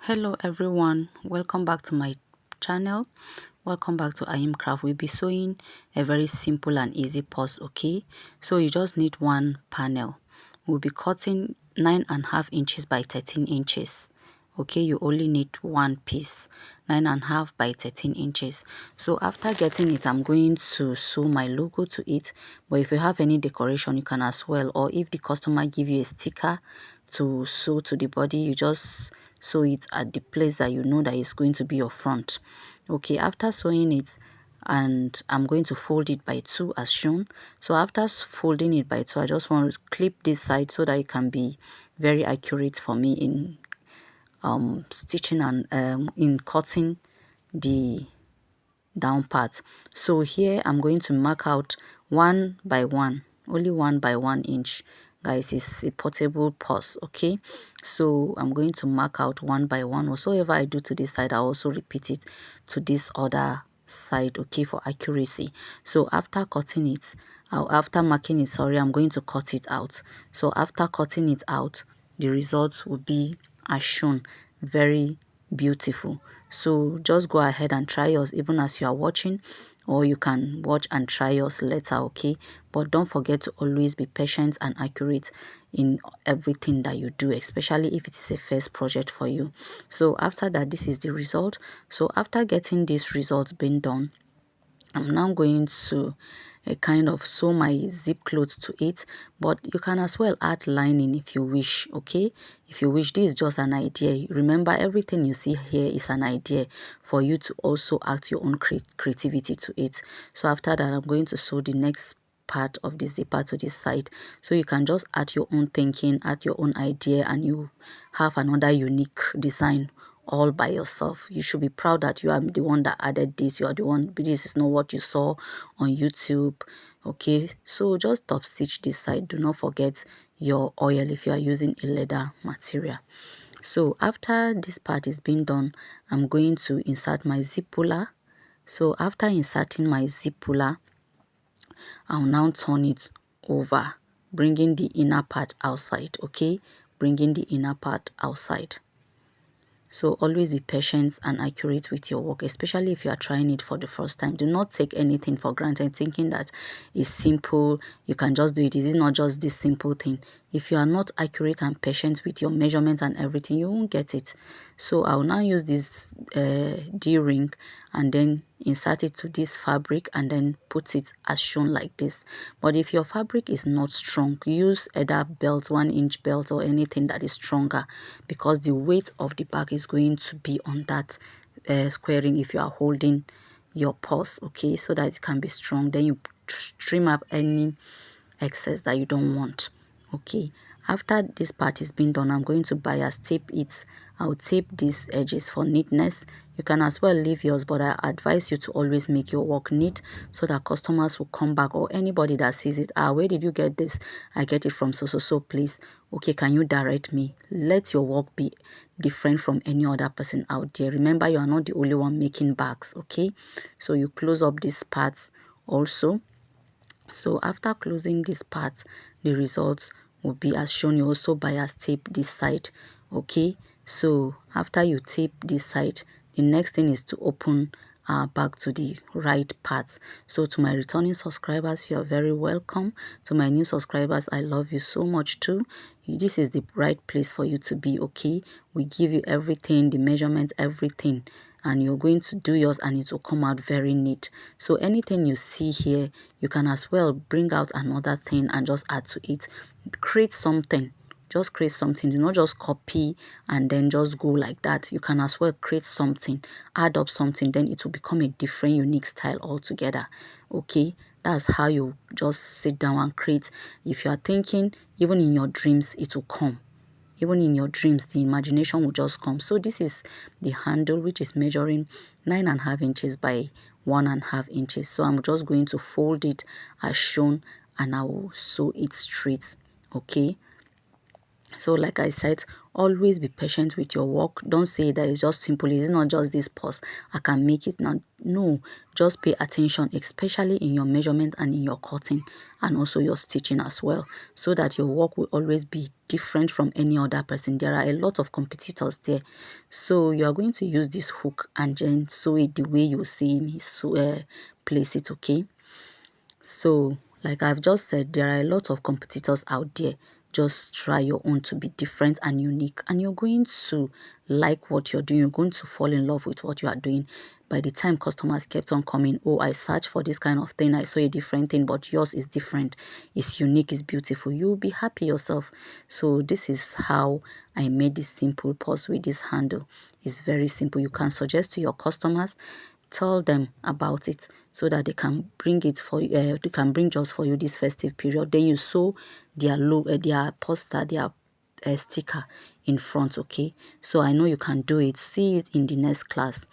Hello everyone, welcome back to my channel. Welcome back to Ayim Craft. We'll be sewing a very simple and easy purse. Okay, so you just need one panel. We'll be cutting 9.5 inches by 13 inches. Okay, you only need one piece, 9.5 by 13 inches. So after getting it, I'm going to sew my logo to it. But if you have any decoration, you can as well. Or if the customer give you a sticker to sew to the body, you just sew it at the place that you know that is going to be your front. Okay, after sewing it, and I'm going to fold it by 2 as shown. So after folding it by 2, I just want to clip this side so that it can be very accurate for me in stitching and in cutting the down part. So here I'm going to mark out 1 by 1, only 1 by 1 inch. Guys, it's a portable purse. Okay, so I'm going to mark out 1 by 1. Whatsoever I do to this side, I also repeat it to this other side, okay, for accuracy. So after cutting it, after marking it, sorry, I'm going to cut it out. So after cutting it out, the results will be as shown. Very beautiful. So just go ahead and try yours even as you are watching, or you can watch and try yours later. Okay, but don't forget to always be patient and accurate in everything that you do, especially if it is a first project for you. So after that, this is the result. So after getting this result being done, I'm now going to kind of sew my zip clothes to it, but you can as well add lining if you wish. Okay, if you wish, this is just an idea. Remember, everything you see here is an idea for you to also add your own creativity to it. So after that, I'm going to sew the next part of the zipper to this side, so you can just add your own thinking, add your own idea, and you have another unique design all by yourself. You should be proud that you are the one that added this. You are the one. This is not what you saw on YouTube. Okay, so just top stitch this side. Do not forget your oil if you are using a leather material. So after this part is being done, I'm going to insert my zip puller. So after inserting my zip puller, I'll now turn it over, bringing the inner part outside. Okay, bringing the inner part outside. So always be patient and accurate with your work, especially if you are trying it for the first time. Do not take anything for granted, thinking that it's simple, you can just do it. It is not just this simple thing. If you are not accurate and patient with your measurements and everything, you won't get it. So I'll now use this D-ring and then insert it to this fabric and then put it as shown like this. But if your fabric is not strong, use either belt, 1-inch belt, or anything that is stronger, because the weight of the bag is going to be on that squaring if you are holding your purse. Okay, so that it can be strong. Then you trim up any excess that you don't want. Okay, after this part is being done, I'm going to bias tape it. I'll tape these edges for neatness. You can as well leave yours, but I advise you to always make your work neat so that customers will come back, or anybody that sees it, where did you get this? I get it from so please, okay, can you direct me? Let your work be different from any other person out there. Remember, you are not the only one making bags. Okay, so you close up these parts also. So after closing this part, the results will be as shown. You also bias tape this side. Okay, so after you tape this side, the next thing is to open back to the right parts. So to my returning subscribers, you are very welcome. To my new subscribers, I love you so much too. This is the right place for you to be. Okay, we give you everything, the measurements, everything, and you're going to do yours and it will come out very neat. So anything you see here, you can as well bring out another thing and just add to it. Create something. Just create something. Do not just copy and then just go like that. You can as well create something, add up something, then it will become a different unique style altogether. Okay, that's how you just sit down and create. If you are thinking, even in your dreams, it will come. Even in your dreams, the imagination will just come. So this is the handle, which is measuring 9.5 inches by 1.5 inches. So I'm just going to fold it as shown and I will sew it straight. Okay, so like I said, Always be patient with your work. Don't say that it's just simple. It's not just this pause. I can make it now. No, just pay attention, especially in your measurement and in your cutting and also your stitching as well, so that your work will always be different from any other person. There are a lot of competitors there. So you are going to use this hook and then sew it the way you see me place it, okay? So, like I've just said, there are a lot of competitors out there. Just try your own to be different and unique, and you're going to like what you're doing. You're going to fall in love with what you are doing. By the time customers kept on coming, oh, I searched for this kind of thing, I saw a different thing, but yours is different, it's unique, it's beautiful, you'll be happy yourself. So this is how I made this simple purse with this handle. It's very simple. You can suggest to your customers, tell them about it so that they can bring it for you. They can bring jobs for you this festive period. Then you sew their logo, their poster, their sticker in front. Okay, so I know you can do it. See it in the next class.